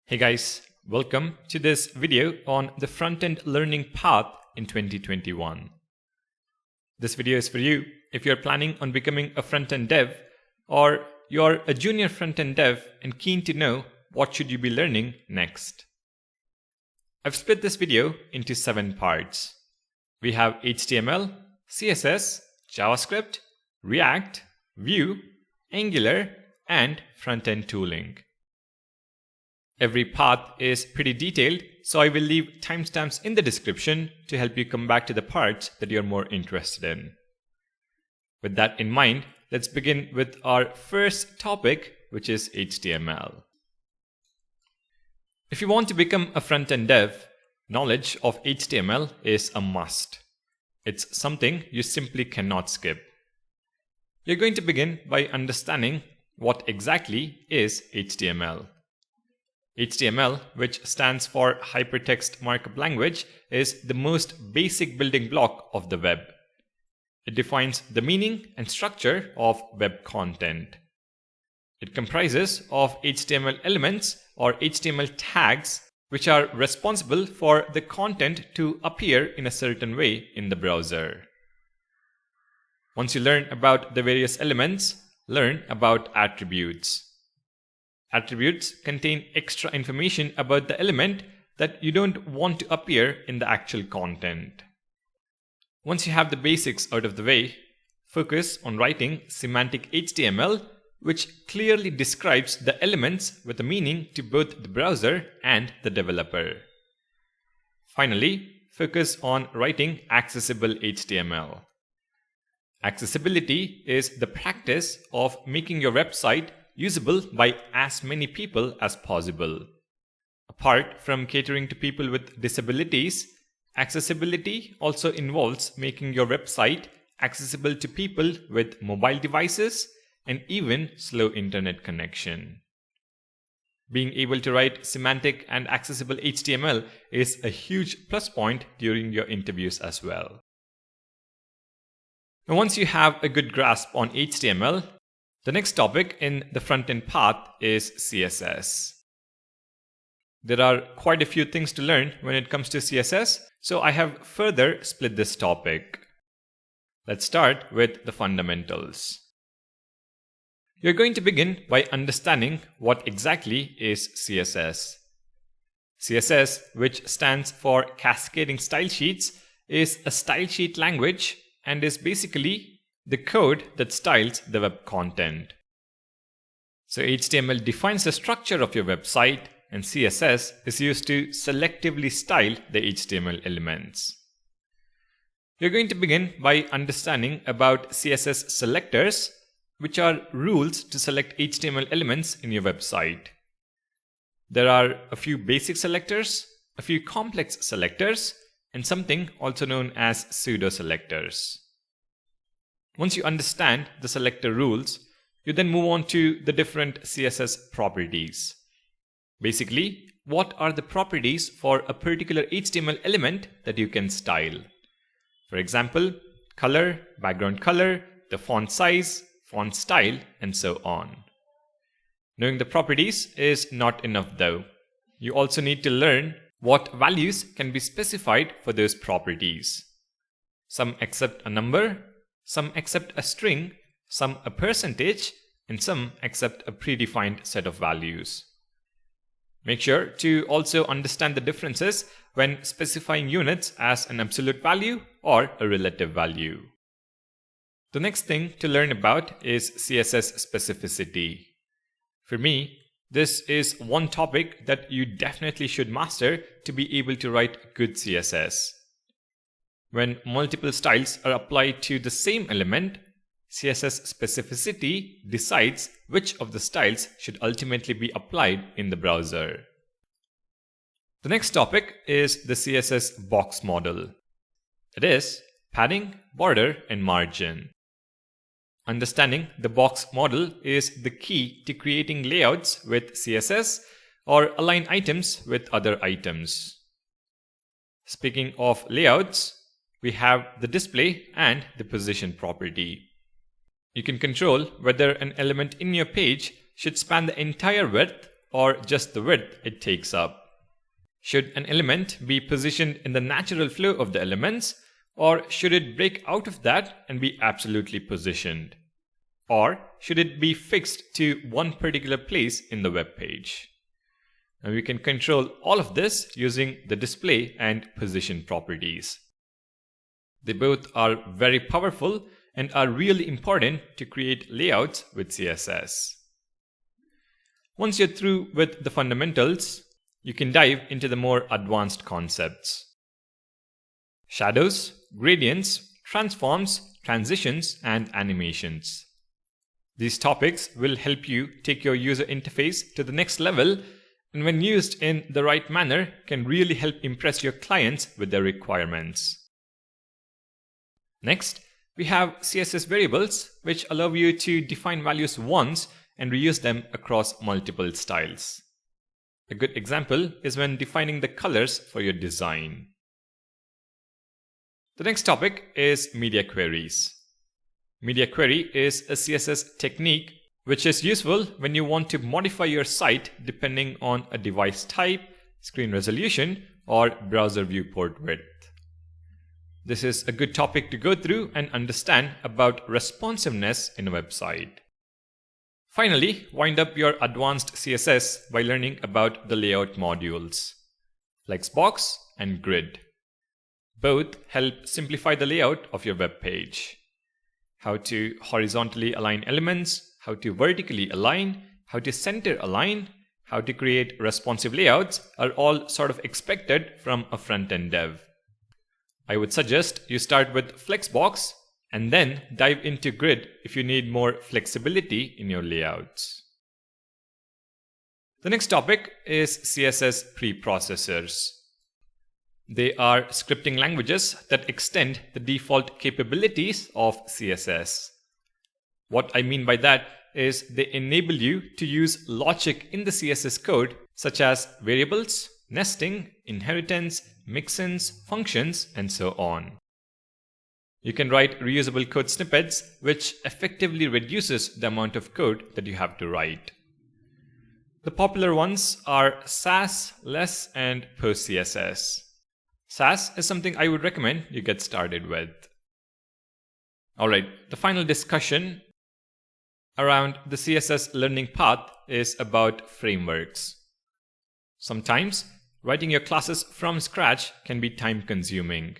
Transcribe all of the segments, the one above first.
Hey guys, welcome to this video on the front-end learning path in 2021. This video is for you if you're planning on becoming a front-end dev or you're a junior front-end dev and keen to know what should you be learning next. I've split this video into 7 parts. We have HTML, CSS, JavaScript, React, Vue, Angular, and front-end tooling. Every path is pretty detailed, so I will leave timestamps in the description to help you come back to the parts that you're more interested in. With that in mind, let's begin with our first topic, which is HTML. If you want to become a front-end dev, knowledge of HTML is a must. It's something you simply cannot skip. You're going to begin by understanding what exactly is HTML. HTML, which stands for Hypertext Markup Language, is the most basic building block of the web. It defines the meaning and structure of web content. It comprises of HTML elements or HTML tags, which are responsible for the content to appear in a certain way in the browser. Once you learn about the various elements, learn about attributes. Attributes contain extra information about the element that you don't want to appear in the actual content. Once you have the basics out of the way, focus on writing semantic HTML, which clearly describes the elements with a meaning to both the browser and the developer. Finally, focus on writing accessible HTML. Accessibility is the practice of making your website usable by as many people as possible. Apart from catering to people with disabilities, accessibility also involves making your website accessible to people with mobile devices and even slow internet connection. Being able to write semantic and accessible HTML is a huge plus point during your interviews as well. Now, once you have a good grasp on HTML, the next topic in the front-end path is CSS. There are quite a few things to learn when it comes to CSS, so I have further split this topic. Let's start with the fundamentals. You're going to begin by understanding what exactly is CSS. CSS, which stands for Cascading Style Sheets, is a style sheet language and is basically the code that styles the web content. So HTML defines the structure of your website, and CSS is used to selectively style the HTML elements. You're going to begin by understanding about CSS selectors, which are rules to select HTML elements in your website. There are a few basic selectors, a few complex selectors, and something also known as pseudo selectors. Once you understand the selector rules, you then move on to the different CSS properties. Basically, what are the properties for a particular HTML element that you can style? For example, color, background color, the font size, font style, and so on. Knowing the properties is not enough though. You also need to learn what values can be specified for those properties. Some accept a number, some accept a string, some a percentage, and some accept a predefined set of values. Make sure to also understand the differences when specifying units as an absolute value or a relative value. The next thing to learn about is CSS specificity. For me, this is one topic that you definitely should master to be able to write good CSS. When multiple styles are applied to the same element, CSS specificity decides which of the styles should ultimately be applied in the browser. The next topic is the CSS box model. It is padding, border, and margin. Understanding the box model is the key to creating layouts with CSS or align items with other items. Speaking of layouts, we have the display and the position property. You can control whether an element in your page should span the entire width or just the width it takes up? Should an element be positioned in the natural flow of the elements, or should it break out of that and be absolutely positioned? Or should it be fixed to one particular place in the web page? Now we can control all of this using the display and position properties. They both are very powerful and are really important to create layouts with CSS. Once you're through with the fundamentals, you can dive into the more advanced concepts. Shadows, gradients, transforms, transitions, and animations. These topics will help you take your user interface to the next level, and when used in the right manner, can really help impress your clients with their requirements. Next, we have CSS variables, which allow you to define values once and reuse them across multiple styles. A good example is when defining the colors for your design. The next topic is media queries. Media query is a CSS technique which is useful when you want to modify your site depending on a device type, screen resolution, or browser viewport width. This is a good topic to go through and understand about responsiveness in a website. Finally, wind up your advanced CSS by learning about the layout modules, Flexbox and Grid. Both help simplify the layout of your web page. How to horizontally align elements, how to vertically align, how to center align, how to create responsive layouts are all sort of expected from a front-end dev. I would suggest you start with Flexbox and then dive into Grid if you need more flexibility in your layouts. The next topic is CSS preprocessors. They are scripting languages that extend the default capabilities of CSS. What I mean by that is they enable you to use logic in the CSS code such as variables, nesting, inheritance, mixins, functions, and so on. You can write reusable code snippets, which effectively reduces the amount of code that you have to write. The popular ones are Sass, Less, and PostCSS. Sass is something I would recommend you get started with. Alright, the final discussion around the CSS learning path is about frameworks. Sometimes, writing your classes from scratch can be time-consuming.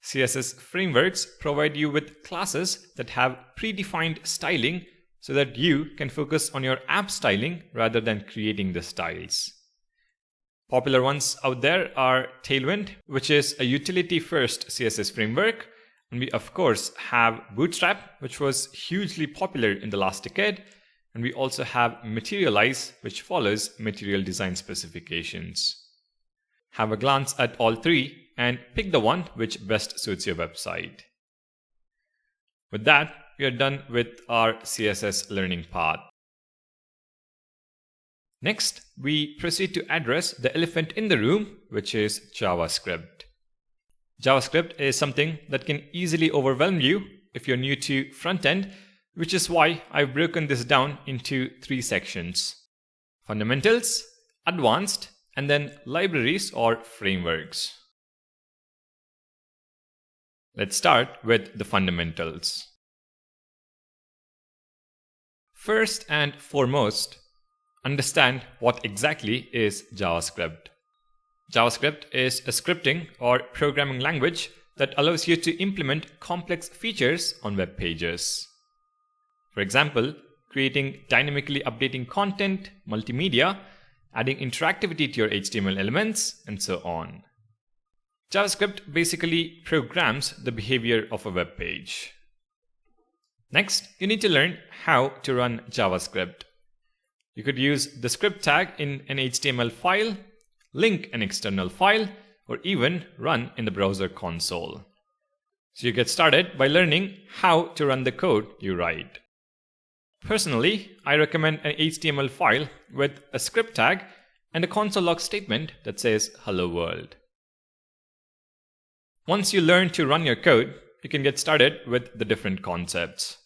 CSS frameworks provide you with classes that have predefined styling so that you can focus on your app styling rather than creating the styles. Popular ones out there are Tailwind, which is a utility-first CSS framework, and we of course have Bootstrap, which was hugely popular in the last decade, and we also have Materialize, which follows material design specifications. Have a glance at all three and pick the one which best suits your website. With that, we are done with our CSS learning path. Next, we proceed to address the elephant in the room, which is JavaScript. JavaScript is something that can easily overwhelm you if you're new to Frontend, which is why I've broken this down into 3 sections: Fundamentals, Advanced, and then Libraries or Frameworks. Let's start with the fundamentals. First and foremost, understand what exactly is JavaScript. JavaScript is a scripting or programming language that allows you to implement complex features on web pages. For example, creating dynamically updating content, multimedia, adding interactivity to your HTML elements, and so on. JavaScript basically programs the behavior of a web page. Next, you need to learn how to run JavaScript. You could use the script tag in an HTML file, link an external file, or even run in the browser console. So you get started by learning how to run the code you write. Personally, I recommend an HTML file with a script tag and a console log statement that says hello world. Once you learn to run your code, you can get started with the different concepts.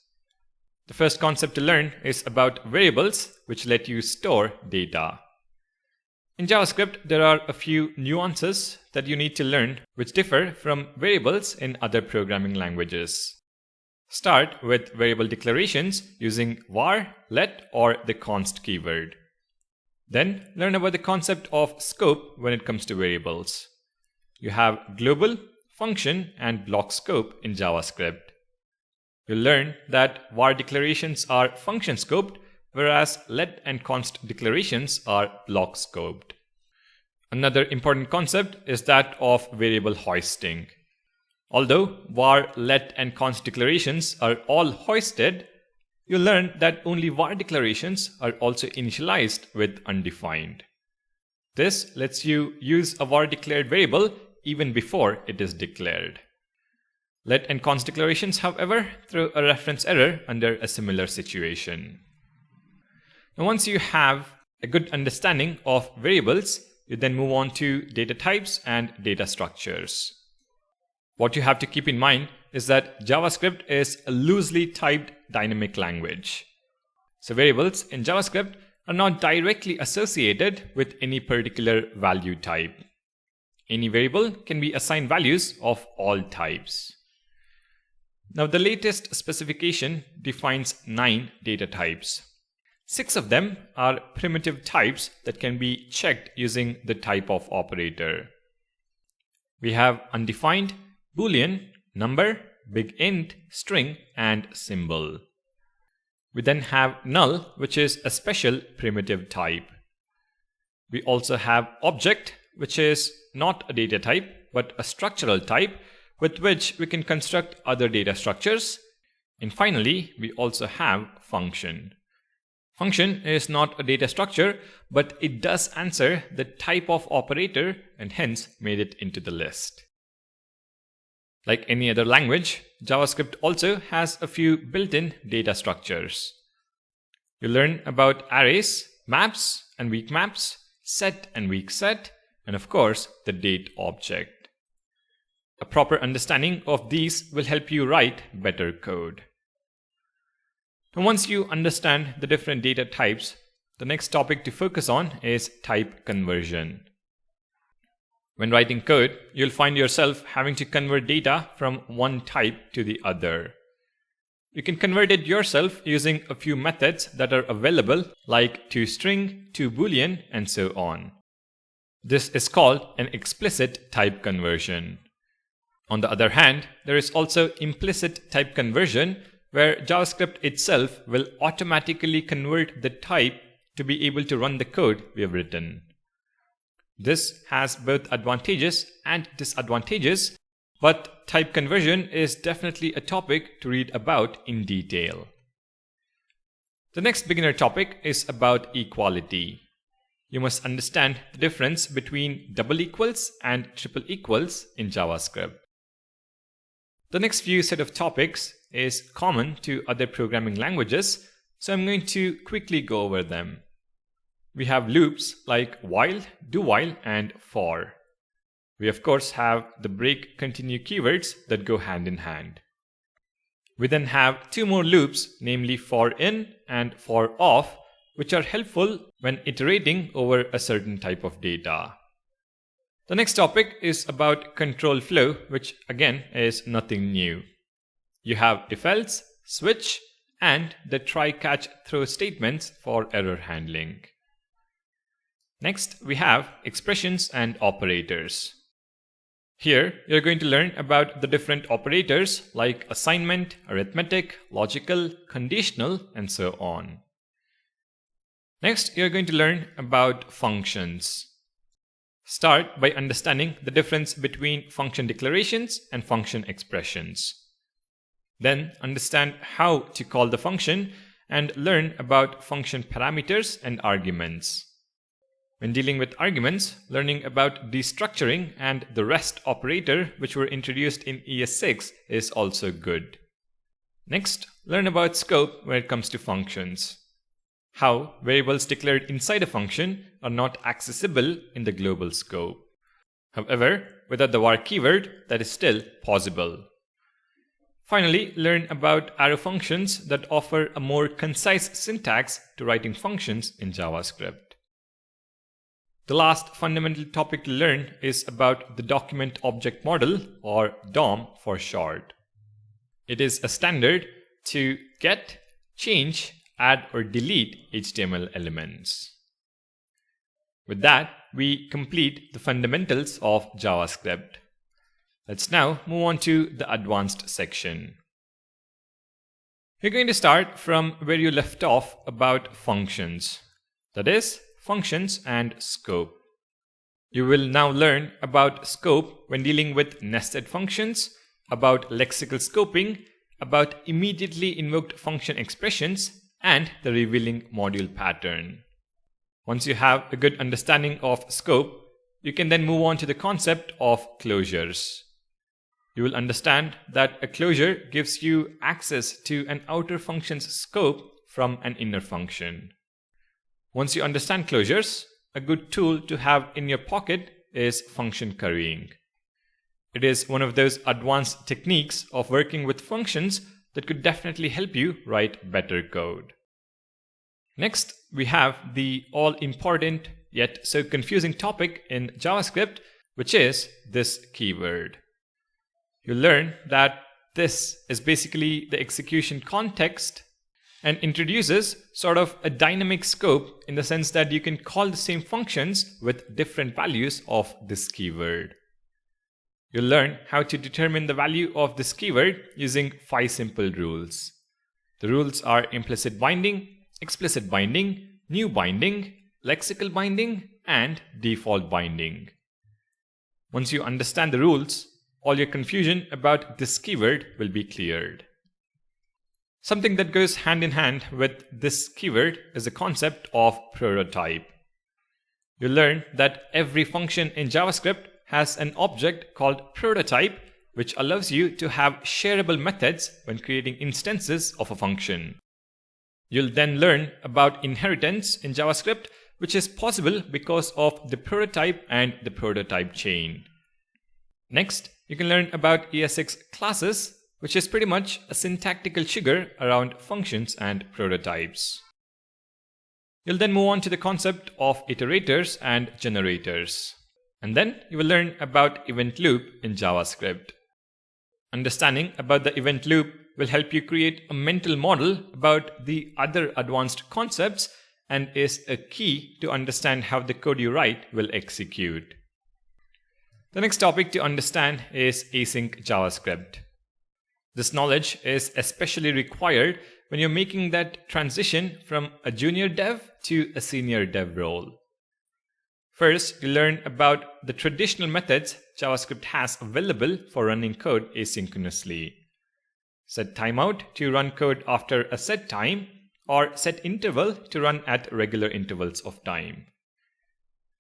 The first concept to learn is about variables, which let you store data. In JavaScript, there are a few nuances that you need to learn which differ from variables in other programming languages. Start with variable declarations using var, let, or the const keyword. Then learn about the concept of scope when it comes to variables. You have global, function, and block scope in JavaScript. You'll learn that var declarations are function scoped, whereas let and const declarations are block scoped. Another important concept is that of variable hoisting. Although var, let, and const declarations are all hoisted, you learn that only var declarations are also initialized with undefined. This lets you use a var declared variable even before it is declared. Let and const declarations, however, throw a reference error under a similar situation. Now, once you have a good understanding of variables, you then move on to data types and data structures. What you have to keep in mind is that JavaScript is a loosely typed dynamic language. So variables in JavaScript are not directly associated with any particular value type. Any variable can be assigned values of all types. Now, the latest specification defines 9 data types. 6 of them are primitive types that can be checked using the type of operator. We have undefined, boolean, number, big int, string, and symbol. We then have null, which is a special primitive type. We also have object, which is not a data type, but a structural type with which we can construct other data structures. And finally, we also have function. Function is not a data structure, but it does answer the type of operator and hence made it into the list. Like any other language, JavaScript also has a few built-in data structures. You learn about arrays, maps and weak maps, set and weak set, and of course, the date object. A proper understanding of these will help you write better code. And once you understand the different data types, the next topic to focus on is type conversion. When writing code, you'll find yourself having to convert data from one type to the other. You can convert it yourself using a few methods that are available, like toString, toBoolean, and so on. This is called an explicit type conversion. On the other hand, there is also implicit type conversion, where JavaScript itself will automatically convert the type to be able to run the code we have written. This has both advantages and disadvantages, but type conversion is definitely a topic to read about in detail. The next beginner topic is about equality. You must understand the difference between double equals and triple equals in JavaScript. The next few set of topics is common to other programming languages, so I'm going to quickly go over them. We have loops like while, do while, and for. We of course have the break continue keywords that go hand in hand. We then have 2 more loops, namely for in and for off, which are helpful when iterating over a certain type of data. The next topic is about control flow, which again is nothing new. You have if else, switch, and the try catch throw statements for error handling. Next, we have expressions and operators. Here, you're going to learn about the different operators like assignment, arithmetic, logical, conditional, and so on. Next, you're going to learn about functions. Start by understanding the difference between function declarations and function expressions. Then understand how to call the function and learn about function parameters and arguments. When dealing with arguments, learning about destructuring and the rest operator, which were introduced in ES6, is also good. Next, learn about scope when it comes to functions. How variables declared inside a function are not accessible in the global scope. However, without the var keyword, that is still possible. Finally, learn about arrow functions that offer a more concise syntax to writing functions in JavaScript. The last fundamental topic to learn is about the Document Object Model, or DOM for short. It is a standard to get, change, add or delete HTML elements. With that, we complete the fundamentals of JavaScript. Let's now move on to the advanced section. You're going to start from where you left off about functions. That is, functions and scope. You will now learn about scope when dealing with nested functions, about lexical scoping, about immediately invoked function expressions, and the revealing module pattern. Once you have a good understanding of scope, you can then move on to the concept of closures. You will understand that a closure gives you access to an outer function's scope from an inner function. Once you understand closures, a good tool to have in your pocket is function currying. It is one of those advanced techniques of working with functions that could definitely help you write better code. Next, we have the all-important yet so confusing topic in JavaScript, which is this keyword. You'll learn that this is basically the execution context and introduces sort of a dynamic scope in the sense that you can call the same functions with different values of this keyword. You'll learn how to determine the value of this keyword using 5 simple rules. The rules are implicit binding, explicit binding, new binding, lexical binding, and default binding. Once you understand the rules, all your confusion about this keyword will be cleared. Something that goes hand in hand with this keyword is the concept of prototype. You'll learn that every function in JavaScript has an object called prototype, which allows you to have shareable methods when creating instances of a function. You'll then learn about inheritance in JavaScript, which is possible because of the prototype and the prototype chain. Next, you can learn about ES6 classes, which is pretty much a syntactical sugar around functions and prototypes. You'll then move on to the concept of iterators and generators. And then you will learn about event loop in JavaScript. Understanding about the event loop will help you create a mental model about the other advanced concepts and is a key to understand how the code you write will execute. The next topic to understand is async JavaScript. This knowledge is especially required when you're making that transition from a junior dev to a senior dev role. First, you learn about the traditional methods JavaScript has available for running code asynchronously. Set timeout to run code after a set time, or set interval to run at regular intervals of time.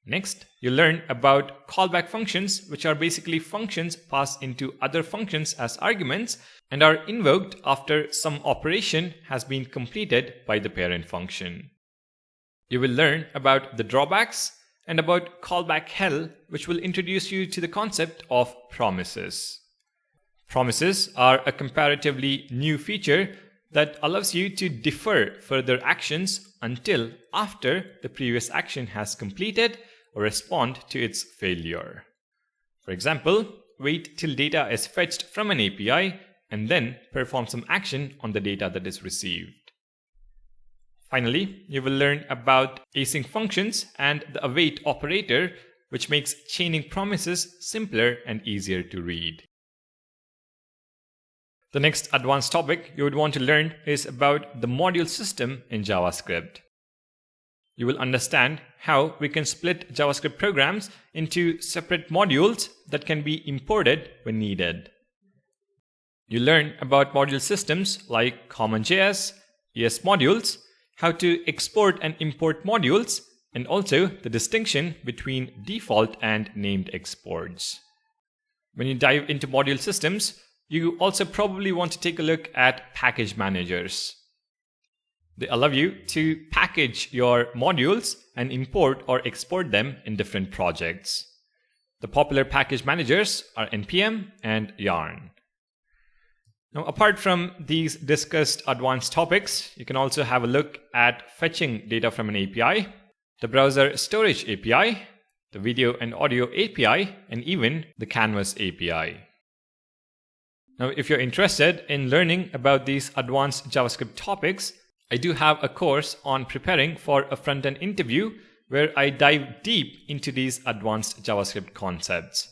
Next, you learn about callback functions, which are basically functions passed into other functions as arguments and are invoked after some operation has been completed by the parent function. You will learn about the drawbacks and about callback hell, which will introduce you to the concept of promises. Promises are a comparatively new feature that allows you to defer further actions until after the previous action has completed or respond to its failure. For example, wait till data is fetched from an API and then perform some action on the data that is received. Finally, you will learn about async functions and the await operator, which makes chaining promises simpler and easier to read. The next advanced topic you would want to learn is about the module system in JavaScript. You will understand how we can split JavaScript programs into separate modules that can be imported when needed. You learn about module systems like CommonJS, ES modules, how to export and import modules, and also the distinction between default and named exports. When you dive into module systems, you also probably want to take a look at package managers. They allow you to package your modules and import or export them in different projects. The popular package managers are NPM and Yarn. Now, apart from these discussed advanced topics, you can also have a look at fetching data from an API, the browser storage API, the video and audio API, and even the Canvas API. Now, if you're interested in learning about these advanced JavaScript topics, I do have a course on preparing for a front-end interview where I dive deep into these advanced JavaScript concepts.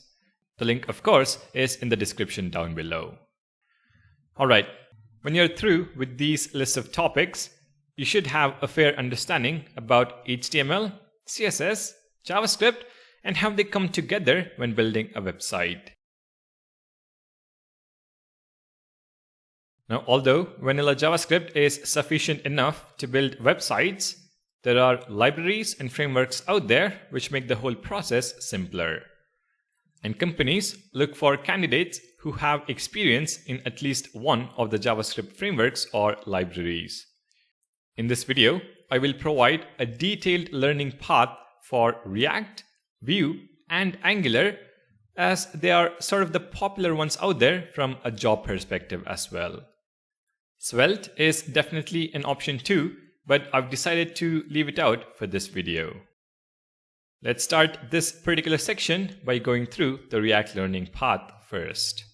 The link, of course, is in the description down below. Alright, when you're through with these lists of topics, you should have a fair understanding about HTML, CSS, JavaScript, and how they come together when building a website. Now, although vanilla JavaScript is sufficient enough to build websites, there are libraries and frameworks out there which make the whole process simpler. And companies look for candidates who have experience in at least one of the JavaScript frameworks or libraries. In this video, I will provide a detailed learning path for React, Vue, and Angular, as they are sort of the popular ones out there from a job perspective as well. Svelte is definitely an option too, but I've decided to leave it out for this video. Let's start this particular section by going through the React learning path first.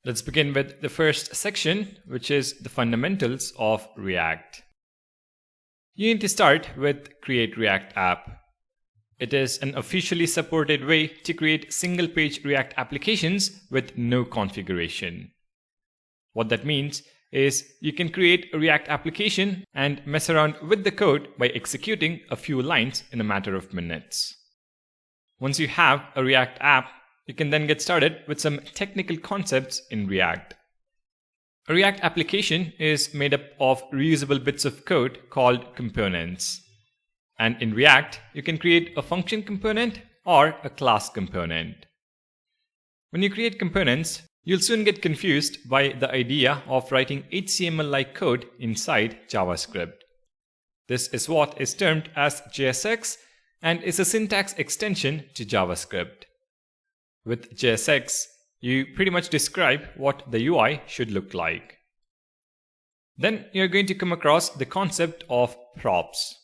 Let's begin with the first section, which is the fundamentals of React. You need to start with Create React App. It is an officially supported way to create single-page React applications with no configuration. What that means is you can create a React application and mess around with the code by executing a few lines in a matter of minutes. Once you have a React app, you can then get started with some technical concepts in React. A React application is made up of reusable bits of code called components. And in React, you can create a function component or a class component. When you create components, you'll soon get confused by the idea of writing HTML-like code inside JavaScript. This is what is termed as JSX and is a syntax extension to JavaScript. With JSX, you pretty much describe what the UI should look like. Then you're going to come across the concept of props.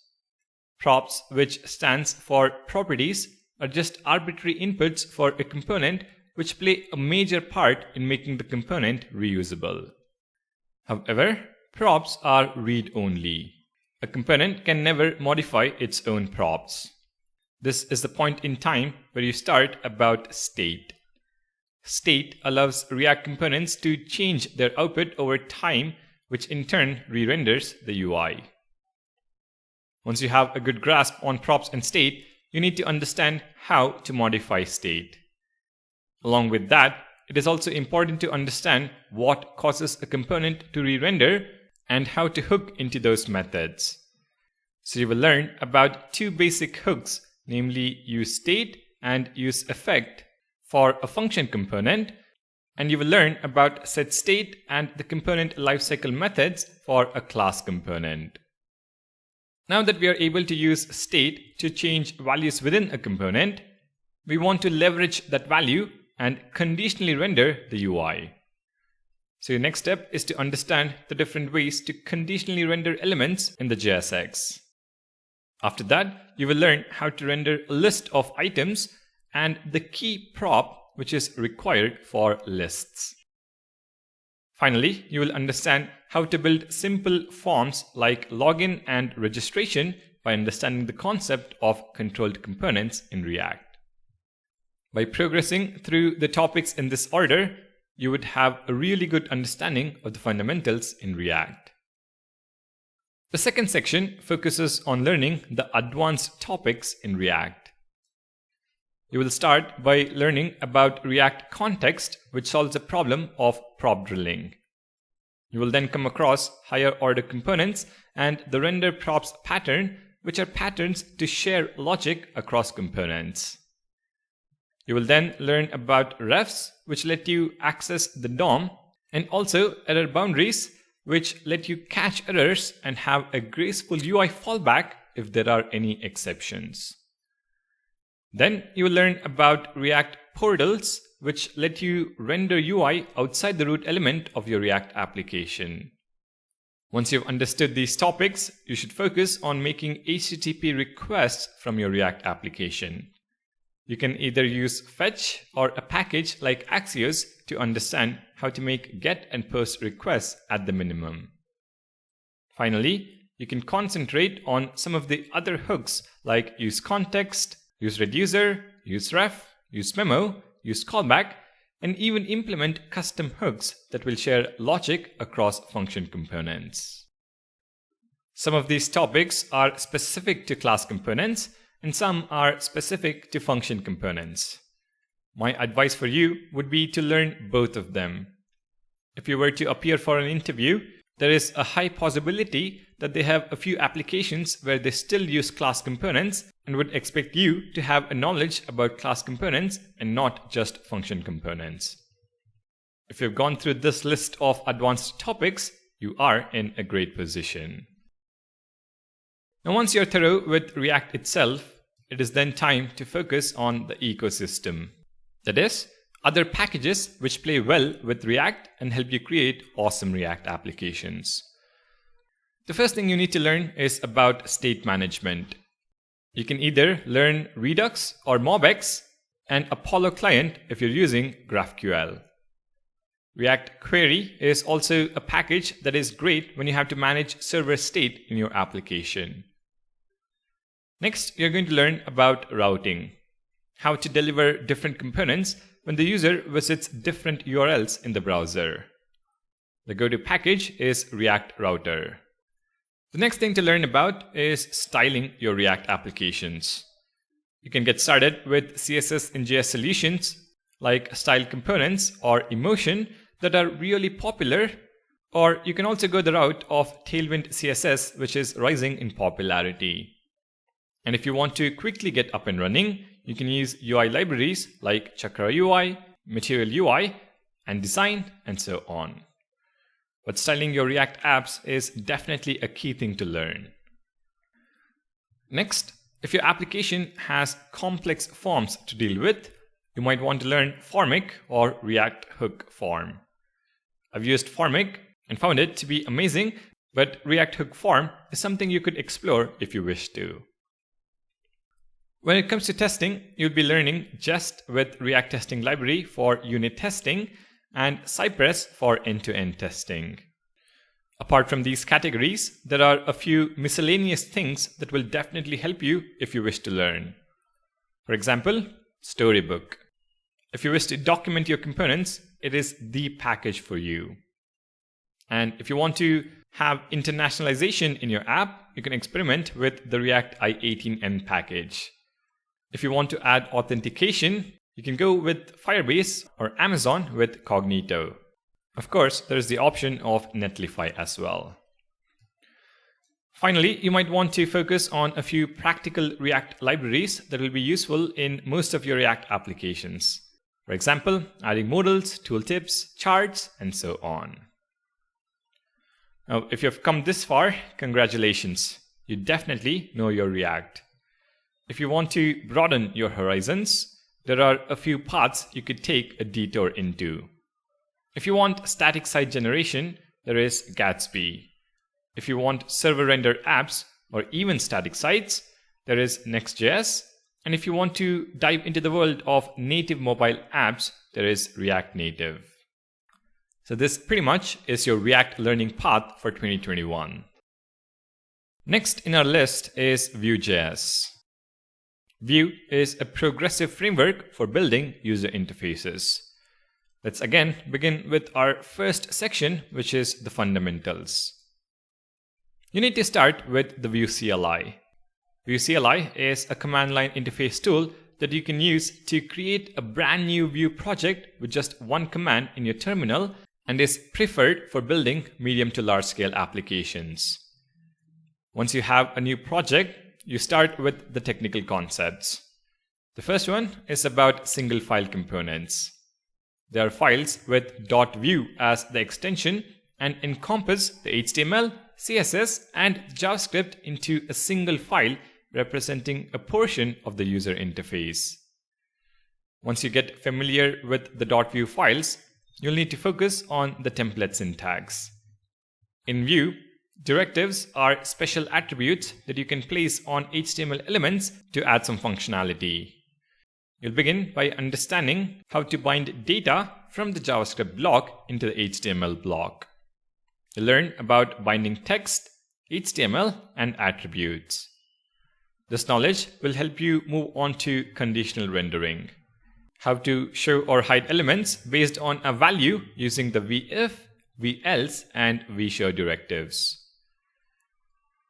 Props, which stands for properties, are just arbitrary inputs for a component which play a major part in making the component reusable. However, props are read-only. A component can never modify its own props. This is the point in time where you start about state. State allows React components to change their output over time, which in turn re-renders the UI. Once you have a good grasp on props and state, you need to understand how to modify state. Along with that, it is also important to understand what causes a component to re-render and how to hook into those methods. So you will learn about two basic hooks, namely useState and useEffect for a function component, and you will learn about setState and the component lifecycle methods for a class component. Now that we are able to use state to change values within a component, we want to leverage that value and conditionally render the UI. So your next step is to understand the different ways to conditionally render elements in the JSX. After that, you will learn how to render a list of items and the key prop which is required for lists. Finally, you will understand how to build simple forms like login and registration by understanding the concept of controlled components in React. By progressing through the topics in this order, you would have a really good understanding of the fundamentals in React. The second section focuses on learning the advanced topics in React. You will start by learning about React context, which solves the problem of prop drilling. You will then come across higher order components and the render props pattern, which are patterns to share logic across components. You will then learn about refs, which let you access the DOM, and also error boundaries, which let you catch errors and have a graceful UI fallback if there are any exceptions. Then you will learn about React portals, which let you render UI outside the root element of your React application. Once you've understood these topics, you should focus on making HTTP requests from your React application. You can either use fetch or a package like Axios to understand how to make GET and POST requests at the minimum. Finally, you can concentrate on some of the other hooks like use context, use reducer, use ref, use memo, use callback, and even implement custom hooks that will share logic across function components. Some of these topics are specific to class components, and some are specific to function components. My advice for you would be to learn both of them. If you were to appear for an interview, there is a high possibility that they have a few applications where they still use class components and would expect you to have a knowledge about class components and not just function components. If you've gone through this list of advanced topics, you are in a great position. Now, once you're thorough with React itself, it is then time to focus on the ecosystem. That is, other packages which play well with React and help you create awesome React applications. The first thing you need to learn is about state management. You can either learn Redux or MobX and Apollo client if you're using GraphQL. React Query is also a package that is great when you have to manage server state in your application. Next, you're going to learn about routing, how to deliver different components when the user visits different URLs in the browser. The go-to package is React Router. The next thing to learn about is styling your React applications. You can get started with CSS and JS solutions like style components or emotion that are really popular, or you can also go the route of Tailwind CSS, which is rising in popularity. And if you want to quickly get up and running, you can use UI libraries like Chakra UI, Material UI, and Design, and so on. But styling your React apps is definitely a key thing to learn. Next, if your application has complex forms to deal with, you might want to learn Formic or React Hook Form. I've used Formic and found it to be amazing, but React Hook Form is something you could explore if you wish to. When it comes to testing, you'll be learning Jest with React Testing Library for unit testing and Cypress for end-to-end testing. Apart from these categories, there are a few miscellaneous things that will definitely help you if you wish to learn. For example, Storybook. If you wish to document your components, it is the package for you. And if you want to have internationalization in your app, you can experiment with the React i18n package. If you want to add authentication, you can go with Firebase or Amazon with Cognito. Of course, there is the option of Netlify as well. Finally, you might want to focus on a few practical React libraries that will be useful in most of your React applications. For example, adding modals, tooltips, charts, and so on. Now, if you've come this far, congratulations. You definitely know your React. If you want to broaden your horizons, there are a few paths you could take a detour into. If you want static site generation, there is Gatsby. If you want server-rendered apps or even static sites, there is Next.js. And if you want to dive into the world of native mobile apps, there is React Native. So this pretty much is your React learning path for 2021. Next in our list is Vue.js. Vue is a progressive framework for building user interfaces. Let's again begin with our first section, which is the fundamentals. You need to start with the Vue CLI. Vue CLI is a command line interface tool that you can use to create a brand new Vue project with just one command in your terminal and is preferred for building medium to large scale applications. Once you have a new project, you start with the technical concepts. The first one is about single file components. They are files with .vue as the extension and encompass the HTML, CSS, and JavaScript into a single file representing a portion of the user interface. Once you get familiar with the .view files, you'll need to focus on the template syntax. In Vue, directives are special attributes that you can place on HTML elements to add some functionality. You'll begin by understanding how to bind data from the JavaScript block into the HTML block. You'll learn about binding text, HTML, and attributes. This knowledge will help you move on to conditional rendering. How to show or hide elements based on a value using the vif, velse, and vshow directives.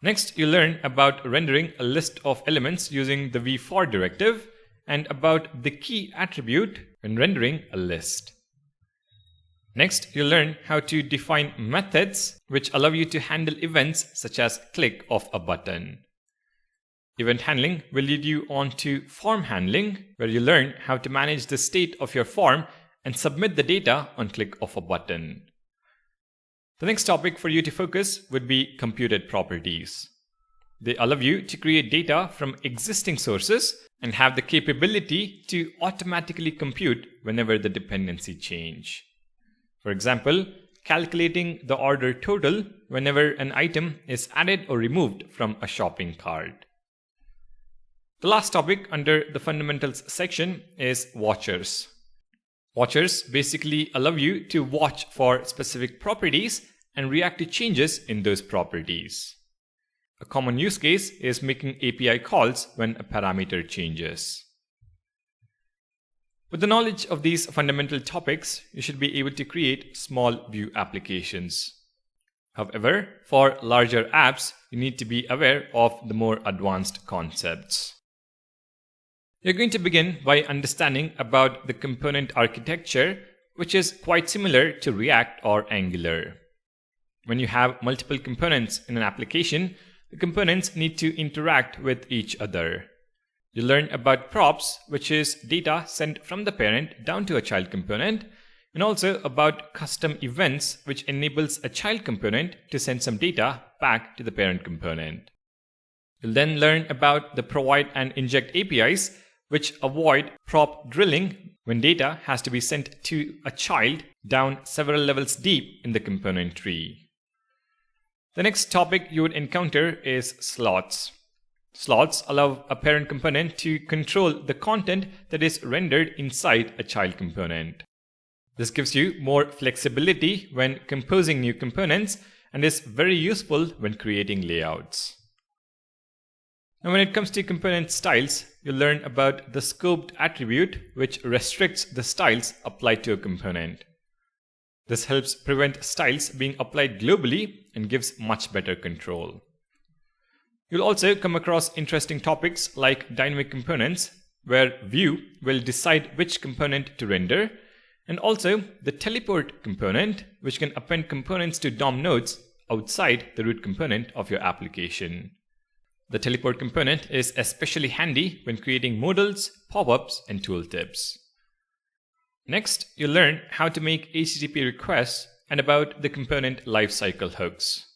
Next, you learn about rendering a list of elements using the vfor directive and about the key attribute when rendering a list. Next, you learn how to define methods which allow you to handle events such as click of a button. Event handling will lead you on to form handling, where you learn how to manage the state of your form and submit the data on click of a button. The next topic for you to focus would be computed properties. They allow you to create data from existing sources and have the capability to automatically compute whenever the dependency change. For example, calculating the order total whenever an item is added or removed from a shopping cart. The last topic under the fundamentals section is watchers. Watchers basically allow you to watch for specific properties and react to changes in those properties. A common use case is making API calls when a parameter changes. With the knowledge of these fundamental topics, you should be able to create small Vue applications. However, for larger apps, you need to be aware of the more advanced concepts. You're going to begin by understanding about the component architecture, which is quite similar to React or Angular. When you have multiple components in an application, the components need to interact with each other. You learn about props, which is data sent from the parent down to a child component, and also about custom events, which enables a child component to send some data back to the parent component. You'll then learn about the provide and inject APIs, which avoid prop drilling when data has to be sent to a child down several levels deep in the component tree. The next topic you would encounter is slots. Slots allow a parent component to control the content that is rendered inside a child component. This gives you more flexibility when composing new components and is very useful when creating layouts. Now, when it comes to component styles, you'll learn about the scoped attribute, which restricts the styles applied to a component. This helps prevent styles being applied globally and gives much better control. You'll also come across interesting topics like dynamic components, where Vue will decide which component to render, and also the teleport component, which can append components to DOM nodes outside the root component of your application. The teleport component is especially handy when creating modals, pop-ups, and tooltips. Next, you'll learn how to make HTTP requests and about the component lifecycle hooks.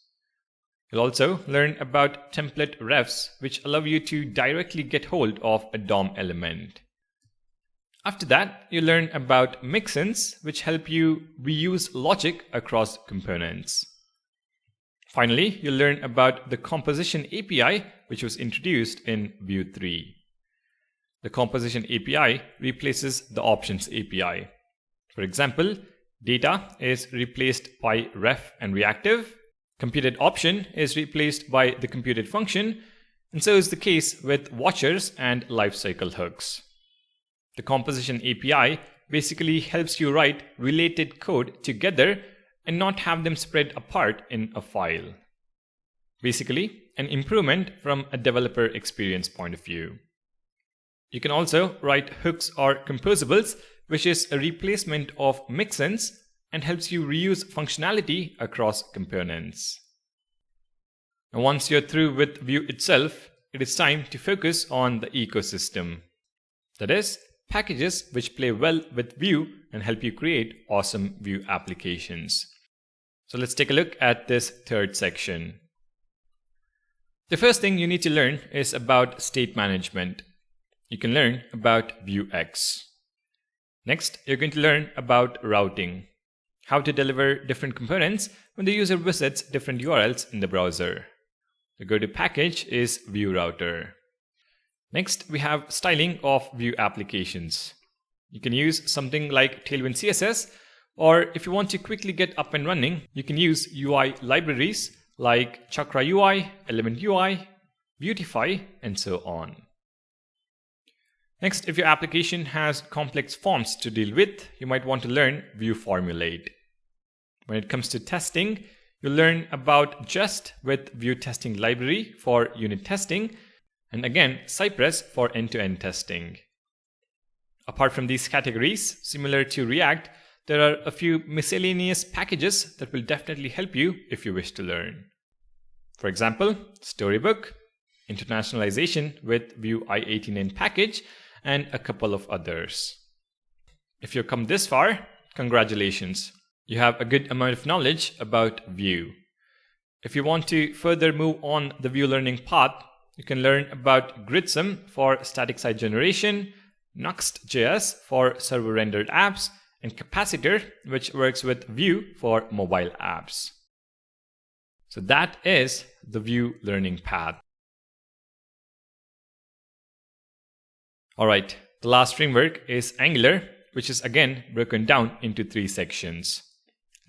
You'll also learn about template refs, which allow you to directly get hold of a DOM element. After that, you learn about mixins, which help you reuse logic across components. Finally, you'll learn about the composition API, which was introduced in Vue 3. The composition API replaces the options API. For example, data is replaced by ref and reactive, computed option is replaced by the computed function, and so is the case with watchers and lifecycle hooks. The composition API basically helps you write related code together and not have them spread apart in a file. Basically, an improvement from a developer experience point of view. You can also write hooks or composables, which is a replacement of mixins and helps you reuse functionality across components. Now, once you're through with Vue itself, it is time to focus on the ecosystem. That is, packages which play well with Vue and help you create awesome Vue applications. So let's take a look at this third section. The first thing you need to learn is about state management. You can learn about Vuex. Next, you're going to learn about routing, how to deliver different components when the user visits different URLs in the browser. The go-to package is View Router. Next, we have styling of Vue applications. You can use something like Tailwind CSS, or if you want to quickly get up and running, you can use UI libraries like Chakra UI, Element UI, Beautify, and so on. Next, if your application has complex forms to deal with, you might want to learn Vue Formulate. When it comes to testing, you'll learn about Jest with Vue Testing Library for unit testing, and again, Cypress for end-to-end testing. Apart from these categories, similar to React, there are a few miscellaneous packages that will definitely help you if you wish to learn. For example, Storybook, internationalization with Vue i89 package, and a couple of others. If you've come this far, congratulations. You have a good amount of knowledge about Vue. If you want to further move on the Vue learning path, you can learn about Gridsome for static site generation, Nuxt.js for server-rendered apps, and Capacitor, which works with Vue for mobile apps. So that is the Vue learning path. Alright, the last framework is Angular, which is again broken down into 3 sections.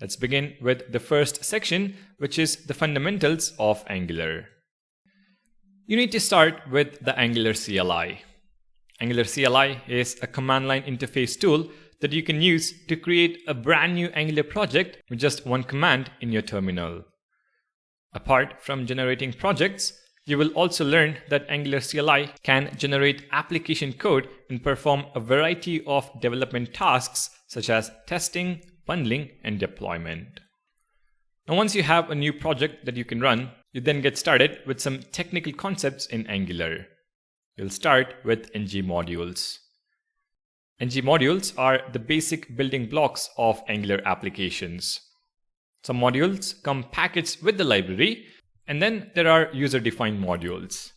Let's begin with the first section, which is the fundamentals of Angular. You need to start with the Angular CLI. Angular CLI is a command line interface tool that you can use to create a brand new Angular project with just one command in your terminal. Apart from generating projects, you will also learn that Angular CLI can generate application code and perform a variety of development tasks such as testing, bundling, and deployment. Now, once you have a new project that you can run, you then get started with some technical concepts in Angular. You'll start with ng modules. Ng modules are the basic building blocks of Angular applications. Some modules come packaged with the library, and then there are user-defined modules.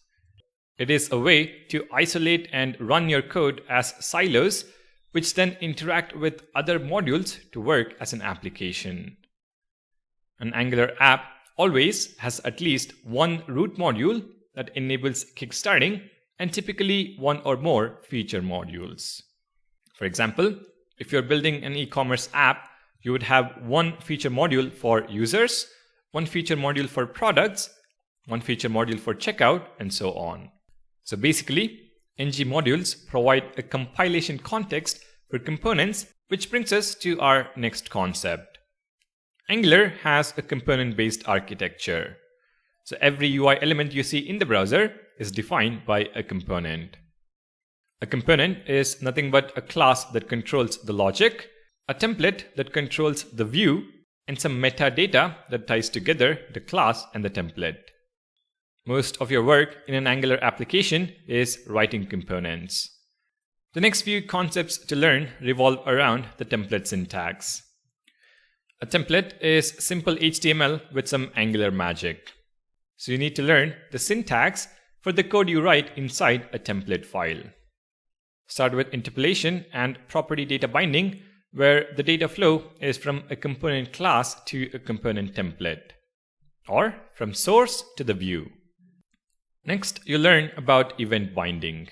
It is a way to isolate and run your code as silos, which then interact with other modules to work as an application. An Angular app always has at least one root module that enables kickstarting, and typically one or more feature modules. For example, if you're building an e-commerce app, you would have one feature module for users, one feature module for products, one feature module for checkout, and so on. So basically, ng modules provide a compilation context for components, which brings us to our next concept. Angular has a component-based architecture. So every UI element you see in the browser is defined by a component. A component is nothing but a class that controls the logic, a template that controls the view, and some metadata that ties together the class and the template. Most of your work in an Angular application is writing components. The next few concepts to learn revolve around the template syntax. A template is simple HTML with some Angular magic. So you need to learn the syntax for the code you write inside a template file. Start with interpolation and property data binding, where the data flow is from a component class to a component template, or from source to the view. Next, you learn about event binding.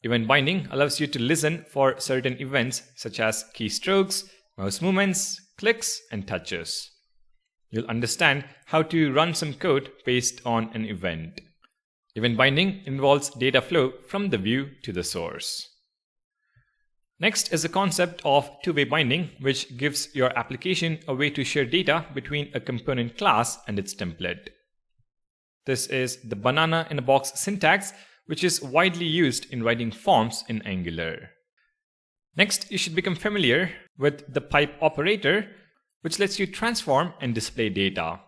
Event binding allows you to listen for certain events such as keystrokes, mouse movements, clicks, and touches. You'll understand how to run some code based on an event. Event binding involves data flow from the view to the source. Next is the concept of two-way binding, which gives your application a way to share data between a component class and its template. This is the banana-in-a-box syntax, which is widely used in writing forms in Angular. Next, you should become familiar with the pipe operator, which lets you transform and display data.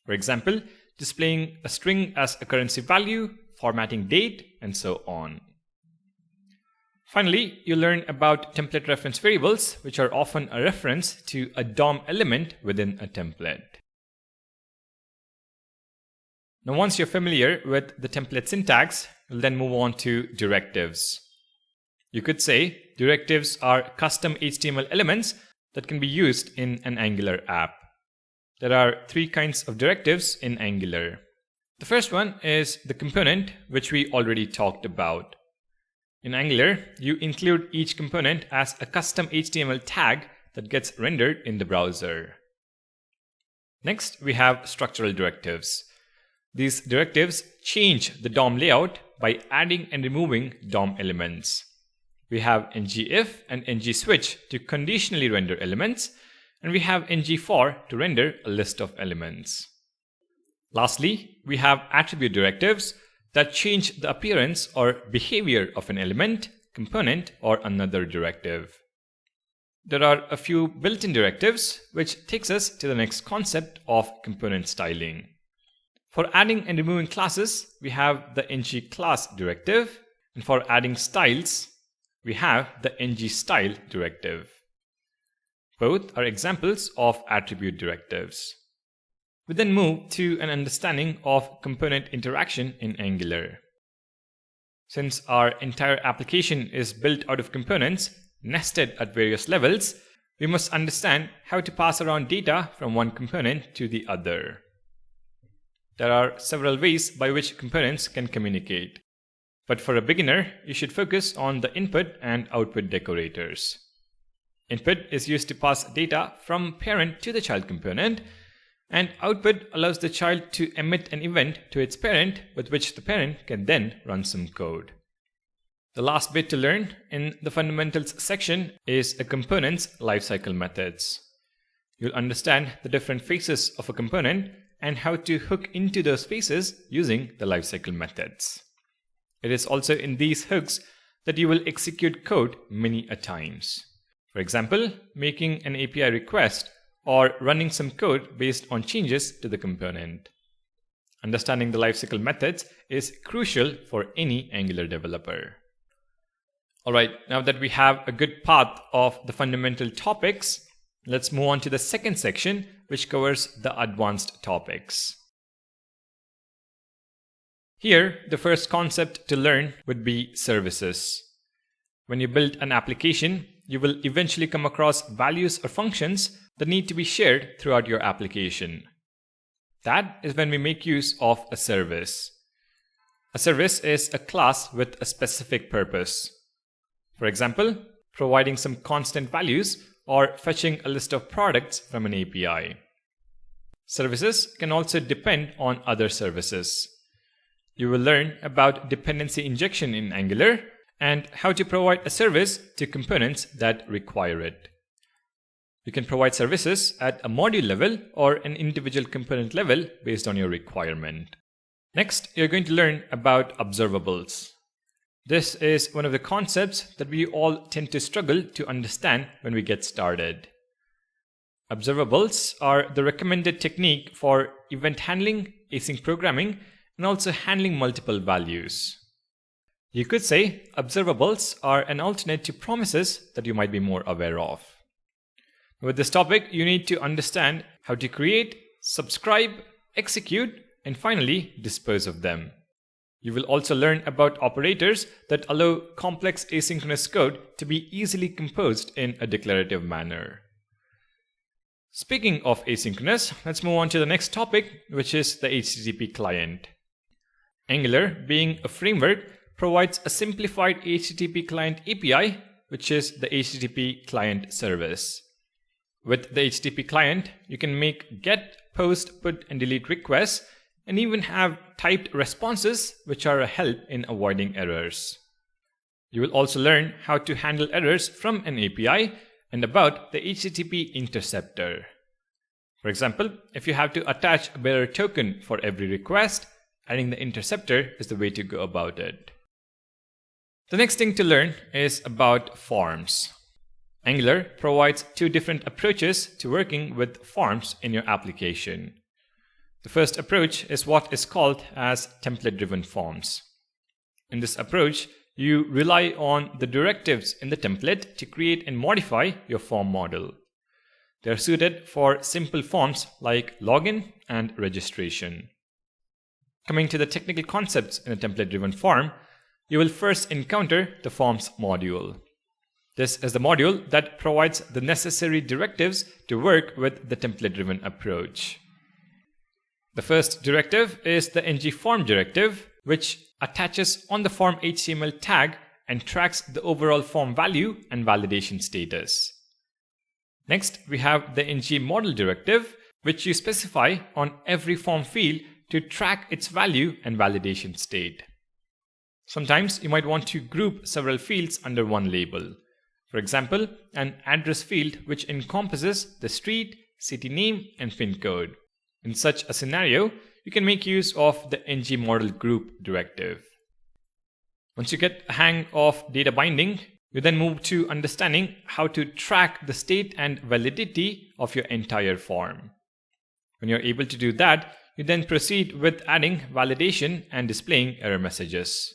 For example, displaying a string as a currency value, formatting date, and so on. Finally, you learn about template reference variables, which are often a reference to a DOM element within a template. Now, once you're familiar with the template syntax, we'll then move on to directives. You could say directives are custom HTML elements that can be used in an Angular app. There are three kinds of directives in Angular. The first one is the component, which we already talked about. In Angular, you include each component as a custom HTML tag that gets rendered in the browser. Next, we have structural directives. These directives change the DOM layout by adding and removing DOM elements. We have ngIf and ngSwitch to conditionally render elements, and we have ngFor to render a list of elements. Lastly, we have attribute directives that change the appearance or behavior of an element, component, or another directive. There are a few built-in directives, which takes us to the next concept of component styling. For adding and removing classes, we have the ngClass directive, and for adding styles, we have the ngStyle directive. Both are examples of attribute directives. We then move to an understanding of component interaction in Angular. Since our entire application is built out of components nested at various levels, we must understand how to pass around data from one component to the other. There are several ways by which components can communicate. But for a beginner, you should focus on the input and output decorators. Input is used to pass data from parent to the child component, and output allows the child to emit an event to its parent with which the parent can then run some code. The last bit to learn in the fundamentals section is a component's lifecycle methods. You'll understand the different phases of a component and how to hook into those phases using the lifecycle methods. It is also in these hooks that you will execute code many a times. For example, making an API request or running some code based on changes to the component. Understanding the lifecycle methods is crucial for any Angular developer. Alright, now that we have a good path of the fundamental topics, let's move on to the second section, which covers the advanced topics. Here, the first concept to learn would be services. When you build an application, you will eventually come across values or functions that need to be shared throughout your application. That is when we make use of a service. A service is a class with a specific purpose. For example, providing some constant values or fetching a list of products from an API. Services can also depend on other services. You will learn about dependency injection in Angular and how to provide a service to components that require it. You can provide services at a module level or an individual component level based on your requirement. Next, you're going to learn about observables. This is one of the concepts that we all tend to struggle to understand when we get started. Observables are the recommended technique for event handling, async programming, and also handling multiple values. You could say observables are an alternate to promises that you might be more aware of. With this topic, you need to understand how to create, subscribe, execute, and finally dispose of them. You will also learn about operators that allow complex asynchronous code to be easily composed in a declarative manner. Speaking of asynchronous, let's move on to the next topic, which is the HTTP client. Angular, being a framework, provides a simplified HTTP client API, which is the HTTP client service. With the HTTP client, you can make get, post, put, and delete requests, and even have typed responses, which are a help in avoiding errors. You will also learn how to handle errors from an API and about the HTTP interceptor. For example, if you have to attach a bearer token for every request, adding the interceptor is the way to go about it. The next thing to learn is about forms. Angular provides two different approaches to working with forms in your application. The first approach is what is called as template-driven forms. In this approach, you rely on the directives in the template to create and modify your form model. They are suited for simple forms like login and registration. Coming to the technical concepts in a template-driven form, you will first encounter the forms module. This is the module that provides the necessary directives to work with the template-driven approach. The first directive is the ngForm directive, which attaches on the form HTML tag and tracks the overall form value and validation status. Next, we have the ngModel directive, which you specify on every form field to track its value and validation state. Sometimes you might want to group several fields under one label. For example, an address field which encompasses the street, city name, and PIN code. In such a scenario, you can make use of the ngModel group directive. Once you get a hang of data binding, you then move to understanding how to track the state and validity of your entire form. When you're able to do that, you then proceed with adding validation and displaying error messages.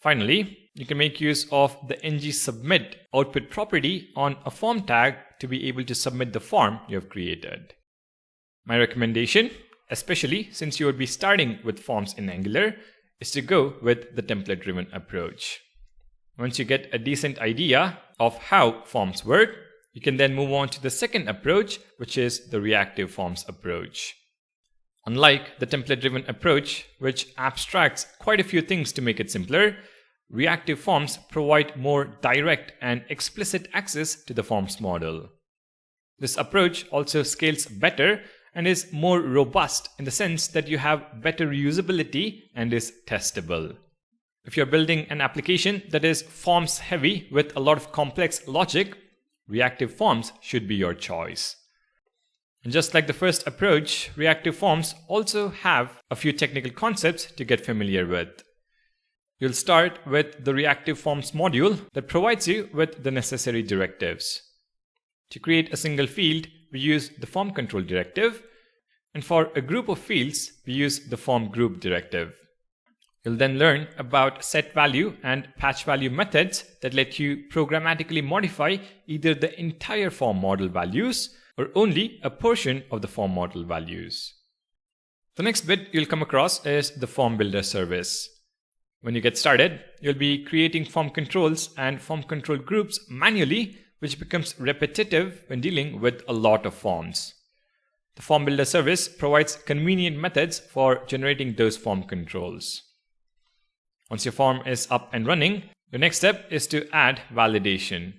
Finally, you can make use of the ngSubmit output property on a form tag to be able to submit the form you have created. My recommendation, especially since you would be starting with forms in Angular, is to go with the template-driven approach. Once you get a decent idea of how forms work, you can then move on to the second approach, which is the reactive forms approach. Unlike the template-driven approach, which abstracts quite a few things to make it simpler, reactive forms provide more direct and explicit access to the forms model. This approach also scales better and is more robust in the sense that you have better usability and is testable. If you're building an application that is forms heavy with a lot of complex logic, reactive forms should be your choice. And just like the first approach, reactive forms also have a few technical concepts to get familiar with. You'll start with the reactive forms module that provides you with the necessary directives. To create a single field, we use the form control directive, and for a group of fields, we use the form group directive. You'll then learn about setValue and patchValue methods that let you programmatically modify either the entire form model values or only a portion of the form model values. The next bit you'll come across is the form builder service. When you get started, you'll be creating form controls and form control groups manually, which becomes repetitive when dealing with a lot of forms. The form builder service provides convenient methods for generating those form controls. Once your form is up and running, your next step is to add validation.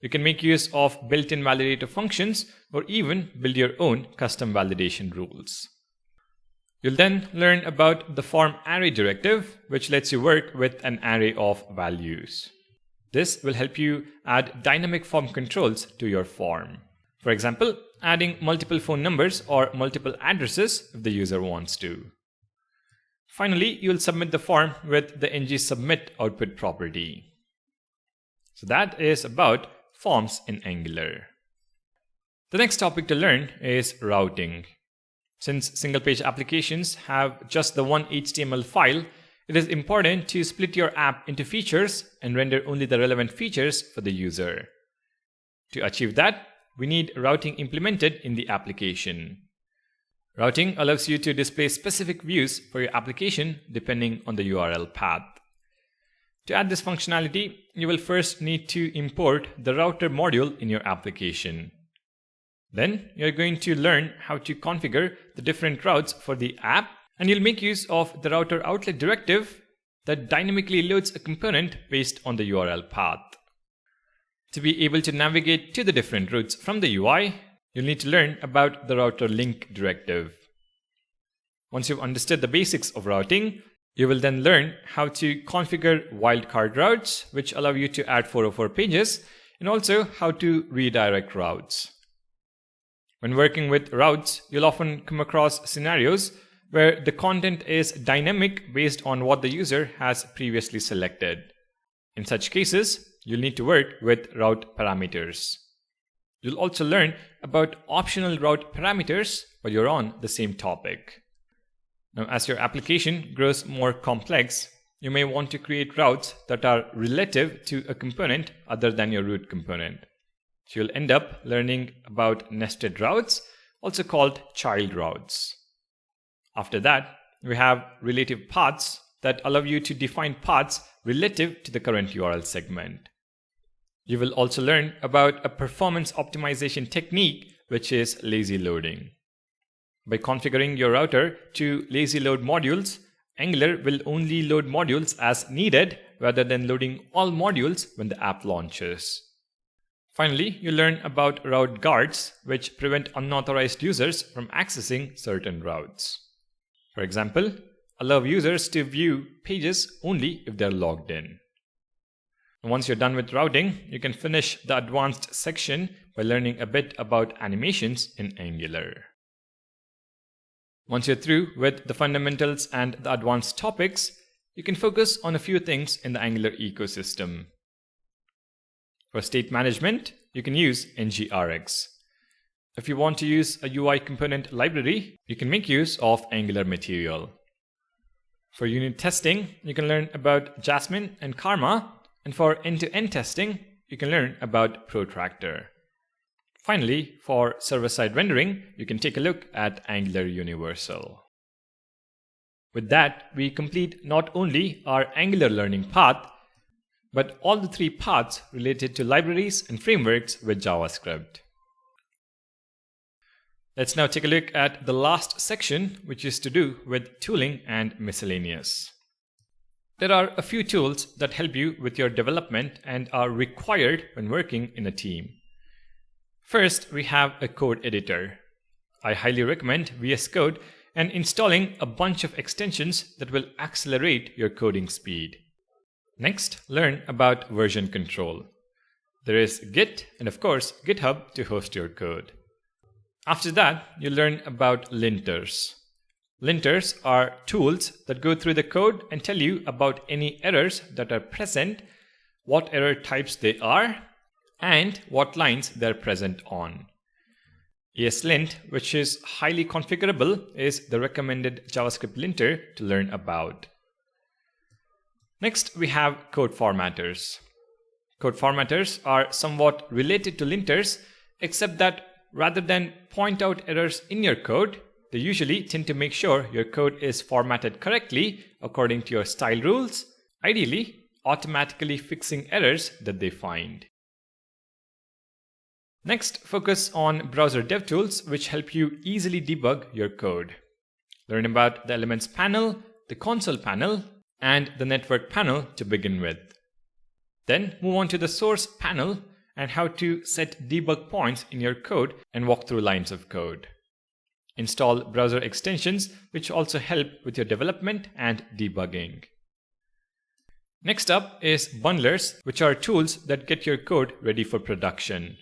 You can make use of built-in validator functions or even build your own custom validation rules. You'll then learn about the form array directive, which lets you work with an array of values. This will help you add dynamic form controls to your form. For example, adding multiple phone numbers or multiple addresses if the user wants to. Finally, you'll submit the form with the ngSubmit output property. So that is about forms in Angular. The next topic to learn is routing. Since single-page applications have just the one HTML file, it is important to split your app into features and render only the relevant features for the user. To achieve that, we need routing implemented in the application. Routing allows you to display specific views for your application depending on the URL path. To add this functionality, you will first need to import the router module in your application. Then you're going to learn how to configure the different routes for the app, and you'll make use of the router outlet directive that dynamically loads a component based on the URL path. To be able to navigate to the different routes from the UI, you'll need to learn about the router link directive. Once you've understood the basics of routing, you will then learn how to configure wildcard routes, which allow you to add 404 pages, and also how to redirect routes. When working with routes, you'll often come across scenarios where the content is dynamic based on what the user has previously selected. In such cases, you'll need to work with route parameters. You'll also learn about optional route parameters while you're on the same topic. Now, as your application grows more complex, you may want to create routes that are relative to a component other than your root component. So you'll end up learning about nested routes, also called child routes. After that, we have relative paths, that allow you to define paths relative to the current URL segment. You will also learn about a performance optimization technique, which is lazy loading. By configuring your router to lazy load modules, Angular will only load modules as needed rather than loading all modules when the app launches. Finally, you learn about route guards, which prevent unauthorized users from accessing certain routes. For example, allow users to view pages only if they're logged in. Once you're done with routing, you can finish the advanced section by learning a bit about animations in Angular. Once you're through with the fundamentals and the advanced topics, you can focus on a few things in the Angular ecosystem. For state management, you can use ngrx. If you want to use a UI component library, you can make use of Angular Material. For unit testing, you can learn about Jasmine and Karma, and for end-to-end testing, you can learn about Protractor. Finally, for server-side rendering, you can take a look at Angular Universal. With that, we complete not only our Angular learning path, but all the 3 paths related to libraries and frameworks with JavaScript. Let's now take a look at the last section, which is to do with tooling and miscellaneous. There are a few tools that help you with your development and are required when working in a team. First, we have a code editor. I highly recommend VS Code and installing a bunch of extensions that will accelerate your coding speed. Next, learn about version control. There is Git and of course GitHub to host your code. After that, you learn about linters. Linters are tools that go through the code and tell you about any errors that are present, what error types they are, and what lines they're present on. ESLint, which is highly configurable, is the recommended JavaScript linter to learn about. Next, we have code formatters. Code formatters are somewhat related to linters, except that rather than point out errors in your code, they usually tend to make sure your code is formatted correctly according to your style rules, ideally automatically fixing errors that they find. Next, focus on browser dev tools which help you easily debug your code. Learn about the Elements panel, the Console panel, and the Network panel to begin with. Then move on to the Source panel and how to set debug points in your code and walk through lines of code. Install browser extensions which also help with your development and debugging. Next up is bundlers, which are tools that get your code ready for production.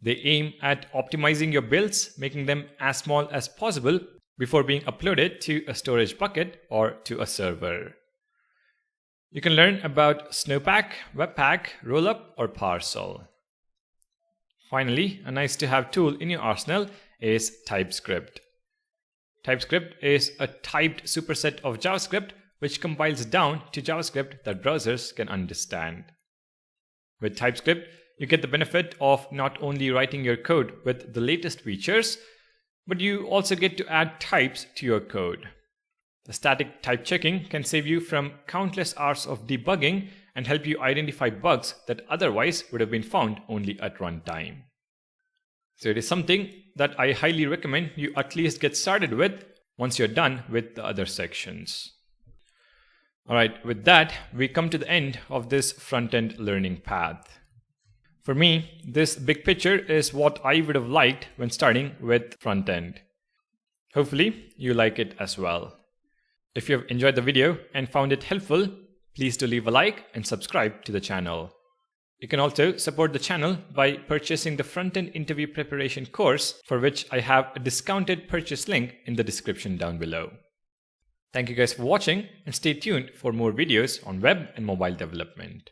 They aim at optimizing your builds, making them as small as possible before being uploaded to a storage bucket or to a server. You can learn about Snowpack, Webpack, Rollup, or Parcel. Finally, a nice to have tool in your arsenal is TypeScript. TypeScript is a typed superset of JavaScript which compiles down to JavaScript that browsers can understand. With TypeScript, you get the benefit of not only writing your code with the latest features, but you also get to add types to your code. The static type checking can save you from countless hours of debugging and help you identify bugs that otherwise would have been found only at runtime. So it is something that I highly recommend you at least get started with once you're done with the other sections. Alright, with that, we come to the end of this front-end learning path. For me, this big picture is what I would have liked when starting with front-end. Hopefully, you like it as well. If you have enjoyed the video and found it helpful, please do leave a like and subscribe to the channel. You can also support the channel by purchasing the front-end interview preparation course, for which I have a discounted purchase link in the description down below. Thank you guys for watching and stay tuned for more videos on web and mobile development.